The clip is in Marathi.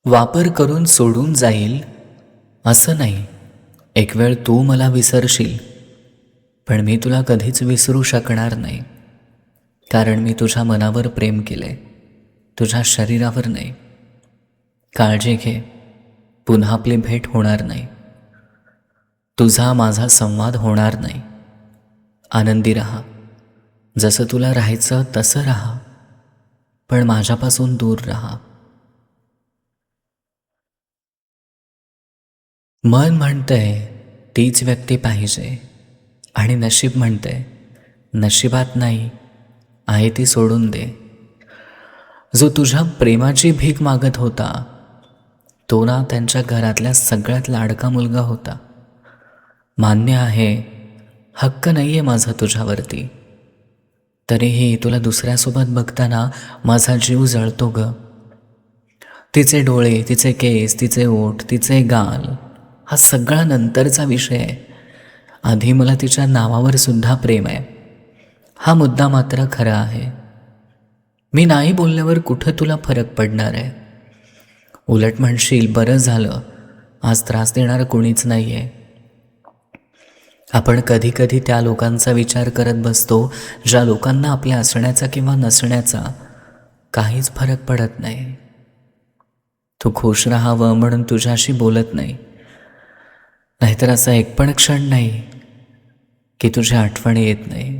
वापर करून सोडून जाईल असं नाही. एक वेळ तू मला विसरशील, पण मी तुला कधीच विसरू शकणार नाही. कारण मी तुझ्या मनावर प्रेम केले, तुझ्या शरीरावर नाही. काळजी घे, पुन्हा आपली भेट होणार नाही. तुझा माझा संवाद होणार नाही. आनंदी राहा, जसं तुला राहायचं तसं राहा, पण माझ्यापासून दूर राहा. मन म्हणतंय तीच व्यक्ती पाहिजे, आणि नशीब म्हणतंय नशिबात नाही आहे ती सोडून दे. जो तुझ्या प्रेमाची भीक मागत होता, तो ना त्यांच्या घरातल्या सगळ्यात लाडका मुलगा होता. मान्य आहे, हक्क नाही आहे माझा तुझ्यावरती, तरीही तुला दुसऱ्यासोबत बघताना माझा जीव जळतो ग. तिचे डोळे, तिचे केस, तिचे ओठ, तिचे गाल, हा सगळा नंतरचा विषय आहे. आधी मला तिच्या नावावर सुद्धा प्रेम आहे. हा मुद्दा मात्र खरा आहे. मी नाही बोलल्यावर कुठं तुला फरक पडणार आहे? उलट म्हणशील बरं झालं, आज त्रास देणारं कोणीच नाही आहे. आपण कधी कधी त्या लोकांचा विचार करत बसतो ज्या लोकांना आपल्या असण्याचा किंवा नसण्याचा काहीच फरक पडत नाही. तू खुश राहावं म्हणून तुझ्याशी बोलत नाही, नाहीतर असा एक पण क्षण नाही की तुझ्या आठवणी येत नाही.